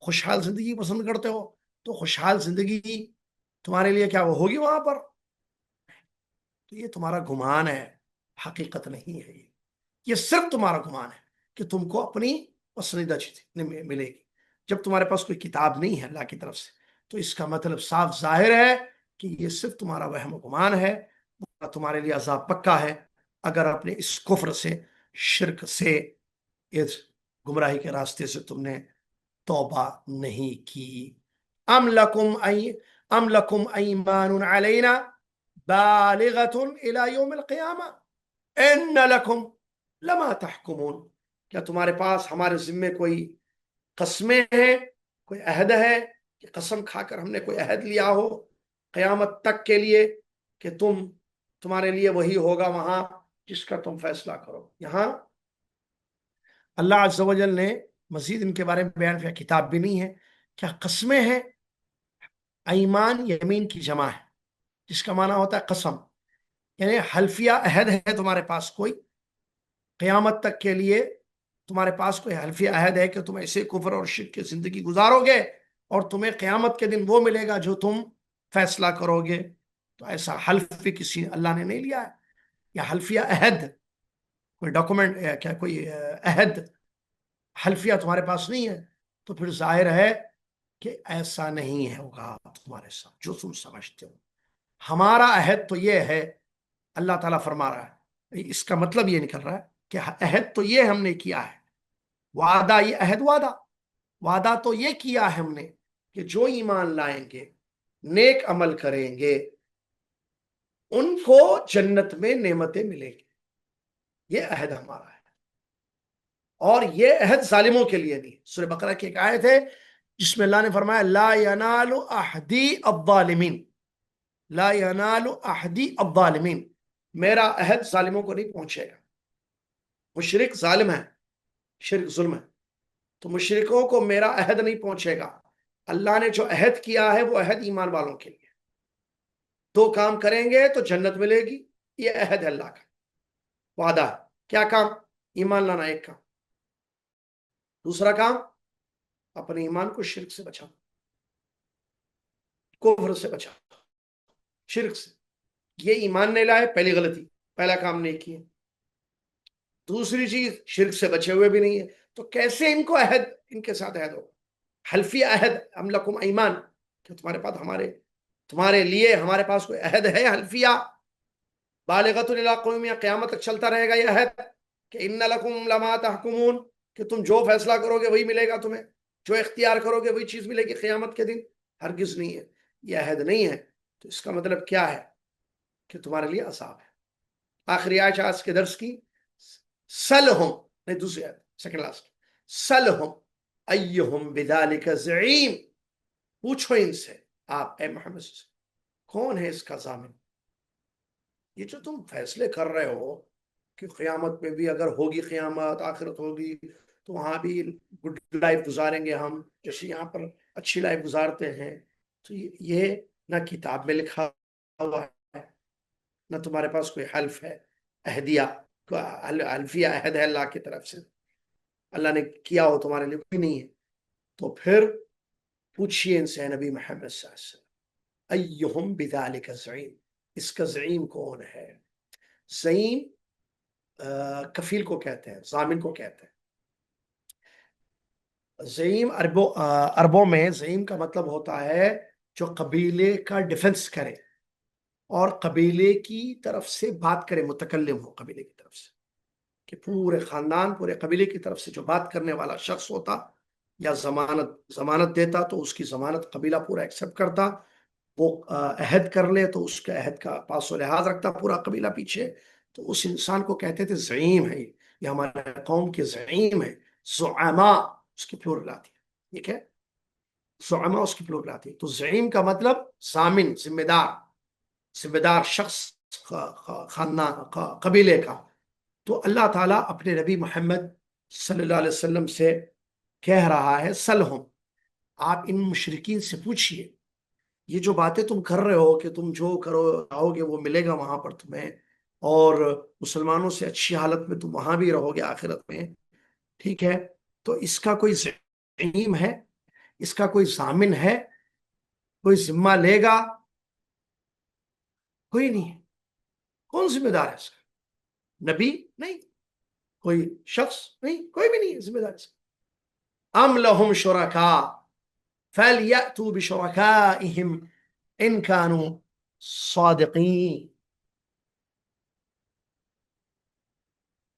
خوشحال زندگی پسند کرتے ہو تو خوشحال زندگی تمہارے لیے کیا وہ ہوگی وہاں پر؟ تو یہ تمہارا گمان ہے، حقیقت نہیں ہے، یہ صرف تمہارا گمان ہے کہ تم کو اپنی پسندیدہ چیزیں ملے گی۔ جب تمہارے پاس کوئی کتاب نہیں ہے اللہ کی طرف سے تو اس کا مطلب صاف ظاہر ہے کہ یہ صرف تمہارا وہم و گمان ہے، تمہارے لیے عذاب پکا ہے اگر اپنے اس کفر سے، شرک سے، اس گمراہی کے راستے سے تم نے توبہ نہیں کی۔ ام لکم ایمان علینا بالغۃ الی یوم القیامہ ان لکم لما تحکمون، کیا تمہارے پاس ہمارے ذمے کوئی قسمیں ہیں، کوئی عہد ہے کہ قسم کھا کر ہم نے کوئی عہد لیا ہو قیامت تک کے لیے کہ تمہارے لیے وہی ہوگا وہاں جس کا تم فیصلہ کرو؟ یہاں اللہ عز و جل نے مزید ان کے بارے میں بیان کیا، کتاب بھی نہیں ہے، کیا قسمیں ہیں؟ ایمان یمین کی جمع ہے جس کا معنی ہوتا ہے قسم، یعنی حلفیہ عہد ہے تمہارے پاس کوئی قیامت تک کے لیے، تمہارے پاس کوئی حلفیہ عہد ہے کہ تم ایسے کفر اور شرک کی زندگی گزارو گے اور تمہیں قیامت کے دن وہ ملے گا جو تم فیصلہ کرو گے؟ تو ایسا حلف بھی کسی اللہ نے نہیں لیا ہے، یا حلفیہ عہد کوئی ڈاکومنٹ کیا کوئی عہد حلفیہ تمہارے پاس نہیں ہے، تو پھر ظاہر ہے کہ ایسا نہیں ہے ہوگا تمہارے ساتھ جو تم سمجھتے ہو۔ ہمارا عہد تو یہ ہے، اللہ تعالیٰ فرما رہا ہے، اس کا مطلب یہ نکل رہا ہے کہ عہد تو یہ ہم نے کیا ہے، وعدہ، یہ عہد وعدہ، وعدہ تو یہ کیا ہے ہم نے کہ جو ایمان لائیں گے، نیک عمل کریں گے، ان کو جنت میں نعمتیں ملیں گی، یہ عہد ہمارا ہے۔ اور یہ عہد ظالموں کے لیے نہیں۔ سورہ بقرہ کی ایک آیت ہے جس میں اللہ نے فرمایا لا ینال عہدی الظالمین، لا ینال عہدی الظالمین، میرا عہد ظالموں کو نہیں پہنچے گا۔ مشرک ظالم ہے، شرک ظلم ہے، تو مشرکوں کو میرا عہد نہیں پہنچے گا۔ اللہ نے جو عہد کیا ہے وہ عہد ایمان والوں کے لیے، دو کام کریں گے تو جنت ملے گی، یہ عہد ہے اللہ کا، وعدہ ہے۔ کیا کام؟ ایمان لانا ایک کام، دوسرا کام اپنے ایمان کو شرک سے بچاؤ، کفر سے بچاؤ، شرک سے۔ یہ ایمان نہیں لائے، پہلی غلطی، پہلا کام نہیں کیا۔ دوسری چیز، شرک سے بچے ہوئے بھی نہیں ہے، تو کیسے ان کو عہد، ان کے ساتھ عہد ہو؟ حلفی عہد، ام لکم ایمان، کہ تمہارے پاس تمہارے لیے ہمارے پاس کوئی عہد ہے حلفیہ بالغۃ الی قوم، قیامت تک چلتا رہے گا یہ عہد کہ ان لکم لما تحکمون، کہ تم جو فیصلہ کرو گے وہی ملے گا تمہیں، جو اختیار کرو گے وہی چیز ملے گی قیامت کے دن؟ ہرگز نہیں ہے، یہ عہد نہیں ہے۔ تو اس کا مطلب کیا ہے؟ کہ تمہارے لیے عذاب ہے۔ آخری آیت آج کے درس کی، سلہم، نہیں دوسری آیت، سیکنڈ لاسٹ، سلہم ایہم بذالک زعیم، پوچھو ان سے، آپ اے محمد صلی اللہ علیہ وسلم، کون ہے اس کا ضامن؟ یہ جو تم فیصلے کر رہے ہو کہ قیامت میں بھی اگر ہوگی قیامت، آخرت ہوگی تو وہاں بھی گڈ لائف گزاریں گے ہم جیسے یہاں پر اچھی لائف گزارتے ہیں، تو یہ نہ کتاب میں لکھا ہوا ہے، نہ تمہارے پاس کوئی حلف ہے، عہدیہ، حلفیہ عہد ہے اللہ کی طرف سے، اللہ نے کیا ہو تمہارے لیے کوئی نہیں ہے۔ تو پھر پوچھئے ان سے نبی محمد صلی اللہ علیہ وسلم، ایہم بذالک زعیم، اس کا زعیم کون ہے؟ زعیم کفیل کو کہتے ہیں، ضامن کو کہتے ہیں۔ زعیم عربوں میں زعیم کا مطلب ہوتا ہے جو قبیلے کا ڈیفنس کرے اور قبیلے کی طرف سے بات کرے، متکلم ہو قبیلے کی طرف سے، کہ پورے خاندان، پورے قبیلے کی طرف سے جو بات کرنے والا شخص ہوتا یا ضمانت دیتا تو اس کی ضمانت قبیلہ پورا ایکسپٹ کرتا، وہ عہد کر لے تو اس کے عہد کا پاس و لحاظ رکھتا پورا قبیلہ پیچھے، تو اس انسان کو کہتے تھے زعیم ہے، یہ ہمارے قوم کے زعیم ہے۔ زعماء اس کی پلورل آتی ہے، ٹھیک ہے، زعماء اس کی پلورل آتی ہے۔ تو زعیم کا مطلب ضامن، ذمہ دار شخص، خاندان، قبیلے کا۔ تو اللہ تعالیٰ اپنے نبی محمد صلی اللہ علیہ وسلم سے کہہ رہا ہے سلہم، آپ ان مشرکین سے پوچھئے، یہ جو باتیں تم کر رہے ہو کہ تم جو کرو آؤ گے وہ ملے گا وہاں پر تمہیں، اور مسلمانوں سے اچھی حالت میں تم وہاں بھی رہو گے آخرت میں، ٹھیک ہے، تو اس کا کوئی زعیم ہے، اس کا کوئی ضامن ہے، کوئی ذمہ لے گا؟ کوئی نہیں ہے۔ کون ذمہ دار ہے اس کا؟ نبی نہیں، کوئی شخص نہیں، کوئی بھی نہیں ہے ذمہ دار اس کا۔ ام لہم شرکا فلیأتوا بشرکائہم ان کانوا صادقین،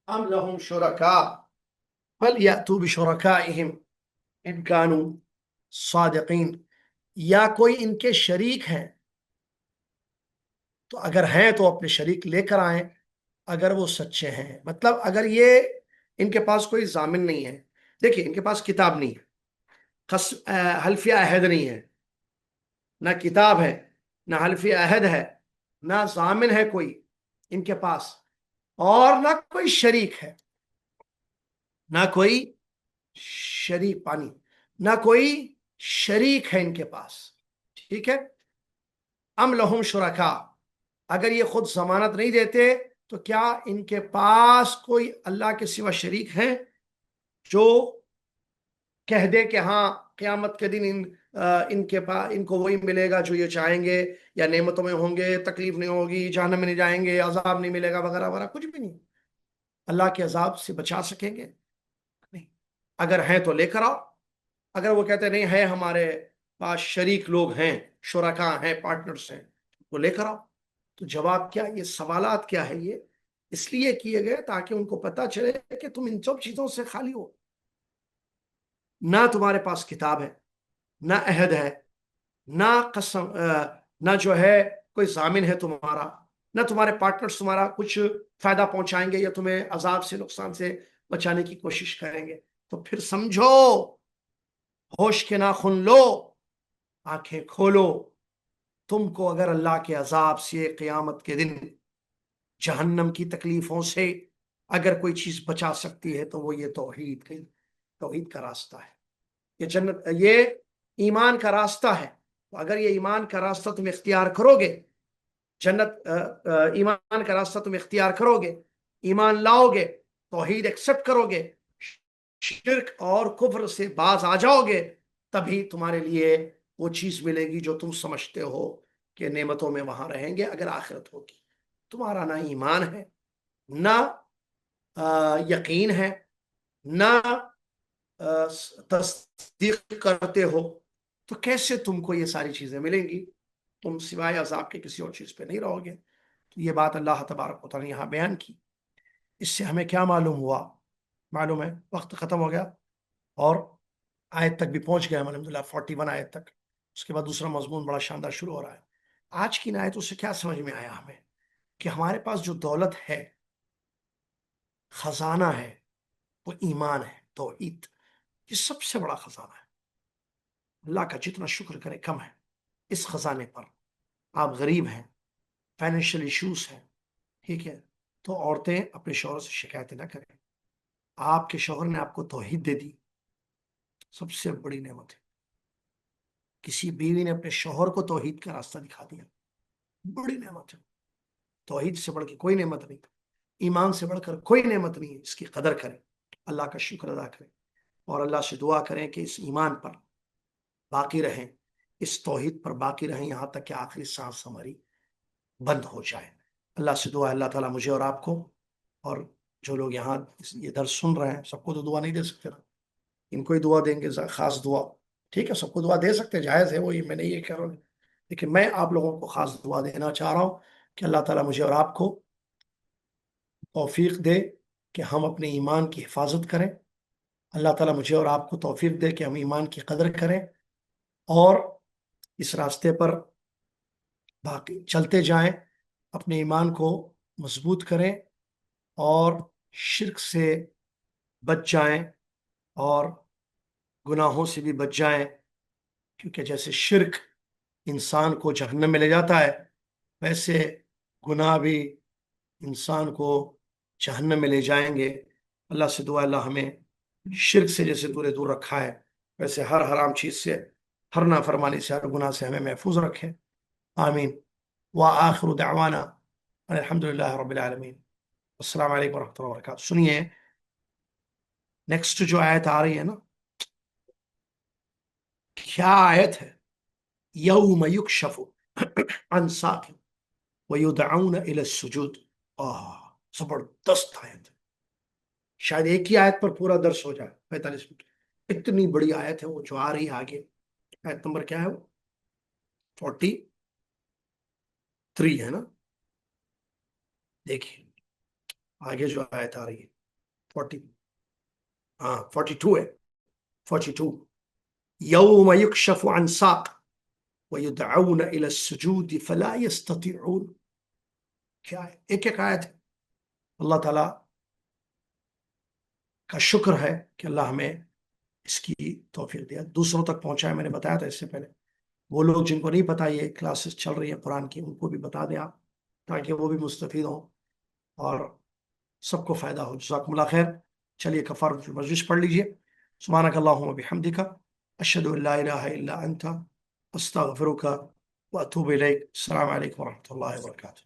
ام لہم شرکا فلیأتوا بشرکائہم ان کانوا صادقین، یا کوئی ان کے شریک ہیں تو اگر ہیں تو اپنے شریک لے کر آئیں اگر وہ سچے ہیں۔ مطلب اگر یہ ان کے پاس کوئی ضامن نہیں ہے، دیکھیں ان کے پاس کتاب نہیں ہے، حلفیہ عہد نہیں ہے، نہ کتاب ہے، نہ حلفیہ عہد ہے، نہ ضامن ہے کوئی ان کے پاس، اور نہ کوئی شریک ہے، نہ کوئی شریک پانی، نہ کوئی شریک ہے ان کے پاس، ٹھیک ہے۔ ام لہم شرکا، اگر یہ خود ضمانت نہیں دیتے تو کیا ان کے پاس کوئی اللہ کے سوا شریک ہیں جو کہہ دے کہ ہاں قیامت کے دن ان کے پاس ان کو وہی ملے گا جو یہ چاہیں گے، یا نعمتوں میں ہوں گے، تکلیف نہیں ہوگی، جہنم میں نہیں جائیں گے، عذاب نہیں ملے گا، وغیرہ وغیرہ، کچھ بھی نہیں۔ اللہ کے عذاب سے بچا سکیں گے؟ نہیں۔ اگر ہیں تو لے کر آؤ، اگر وہ کہتے نہیں ہے ہمارے پاس شریک لوگ ہیں، شرکا ہیں، پارٹنرز ہیں، وہ لے کر آؤ. تو جواب کیا, یہ سوالات کیا ہے, یہ اس لیے کیے گئے تاکہ ان کو پتا چلے کہ تم ان سب چیزوں سے خالی ہو. نہ تمہارے پاس کتاب ہے, نہ عہد ہے, نہ قسم, نہ جو ہے کوئی ضامن ہے تمہارا, نہ تمہارے پارٹنرز تمہارا کچھ فائدہ پہنچائیں گے یا تمہیں عذاب سے, نقصان سے بچانے کی کوشش کریں گے. تو پھر سمجھو, ہوش کے ناخن لو, آنکھیں کھولو. تم کو اگر اللہ کے عذاب سے, قیامت کے دن جہنم کی تکلیفوں سے اگر کوئی چیز بچا سکتی ہے تو وہ یہ توحید کا راستہ ہے. یہ جنت, یہ ایمان کا راستہ ہے. تو اگر یہ ایمان کا راستہ تم اختیار کرو گے, جنت ایمان کا راستہ تم اختیار کرو گے, ایمان لاؤ گے, توحید ایکسپٹ کرو گے, شرک اور کفر سے باز آ جاؤ گے, تبھی تمہارے لیے وہ چیز ملے گی جو تم سمجھتے ہو کہ نعمتوں میں وہاں رہیں گے اگر آخرت ہوگی. تمہارا نہ ایمان ہے, نہ یقین ہے, نہ تصدیق کرتے ہو, تو کیسے تم کو یہ ساری چیزیں ملیں گی؟ تم سوائے عذاب کے کسی اور چیز پہ نہیں رہو گے. تو یہ بات اللہ تبارک و تعالیٰ نے یہاں بیان کی. اس سے ہمیں کیا معلوم ہوا؟ معلوم ہے وقت ختم ہو گیا اور آیت تک بھی پہنچ گیا ہم الحمدللہ 41 آیت تک. اس کے بعد دوسرا مضمون بڑا شاندار شروع ہو رہا ہے. آج کی آیتوں سے کیا سمجھ میں آیا ہمیں؟ کہ ہمارے پاس جو دولت ہے, خزانہ ہے, وہ ایمان ہے, توحید. یہ سب سے بڑا خزانہ ہے. اللہ کا جتنا شکر کرے کم ہے اس خزانے پر. آپ غریب ہیں, فائنینشیل ایشوز ہیں, ٹھیک ہے, تو عورتیں اپنے شوہر سے شکایتیں نہ کریں. آپ کے شوہر نے آپ کو توحید دے دی, سب سے بڑی نعمت ہے. کسی بیوی نے اپنے شوہر کو توحید کا راستہ دکھا دیا, بڑی نعمت ہے. توحید سے بڑھ کے کوئی نعمت نہیں, ایمان سے بڑھ کر کوئی نعمت نہیں ہے. اس کی قدر کریں, اللہ کا شکر ادا کریں, اور اللہ سے دعا کریں کہ اس ایمان پر باقی رہیں, اس توحید پر باقی رہیں یہاں تک کہ آخری سانس ہماری بند ہو جائے. اللہ سے دعا ہے اللہ تعالیٰ مجھے اور آپ کو, اور جو لوگ یہاں یہ درس سن رہے ہیں, سب کو تو دعا نہیں دے سکتے نا, ان کو ہی دعا دیں گے, خاص دعا. ٹھیک ہے, سب کو دعا دے سکتے, جائز ہے, وہی میں نہیں یہ کہہ رہا ہوں, لیکن میں آپ لوگوں کو خاص دعا دینا چاہ رہا ہوں کہ اللہ تعالیٰ مجھے اور آپ کو توفیق دے کہ ہم اپنے ایمان کی حفاظت کریں. اللہ تعالیٰ مجھے اور آپ کو توفیق دے کہ ہم ایمان کی قدر کریں اور اس راستے پر باقی چلتے جائیں, اپنے ایمان کو مضبوط کریں اور شرک سے بچ جائیں اور گناہوں سے بھی بچ جائیں. کیونکہ جیسے شرک انسان کو جہنم میں لے جاتا ہے, ویسے گناہ بھی انسان کو جہنم میں لے جائیں گے. اللہ سے دعا اللہ ہمیں شرک سے جیسے دور رکھا ہے, ویسے ہر حرام چیز سے, ہر نافرمانی سے, ہر گناہ سے ہمیں محفوظ رکھے. آمین. وآخر دعوانا الحمدللہ رب العالمین. السلام علیکم ورحمۃ اللہ وبرکاتہ. سنیے نیکسٹ جو آیت آ رہی ہے نا, کیا آیت ہے؟ یوم یکشف عن ساق ویدعون الی السجود. زبردست آیت ہے. شاید ایک ہی آیت پر پورا درس ہو جائے 45 منٹ. اتنی بڑی آیت ہے وہ جو آ رہی ہے آگے. آیت نمبر کیا ہے وہ؟ 43 ہے نا. دیکھیے آگے جو آیت آ رہی ہے 42 ہے. 42 یوم یکشف عن ساق ویدعون الی السجود فلا یستطیعون. کیا ہے؟ ایک ایک آیت ہے. اللہ تعالیٰ کا شکر ہے کہ اللہ ہمیں اس کی توفیق دیا, دوسروں تک پہنچایا. میں نے بتایا تھا اس سے پہلے, وہ لوگ جن کو نہیں پتا یہ کلاسز چل رہی ہیں قرآن کی, ان کو بھی بتا دیں آپ, تاکہ وہ بھی مستفید ہوں اور سب کو فائدہ ہو. جزاکم اللہ خیر. چلیے کفارۃ المجلس پڑھ لیجئے. سبحانک اللہم وبحمدک اشہد ان لا الہ الا انت استغفرک واتوب الیک. السلام علیکم ورحمۃ اللہ وبرکاتہ.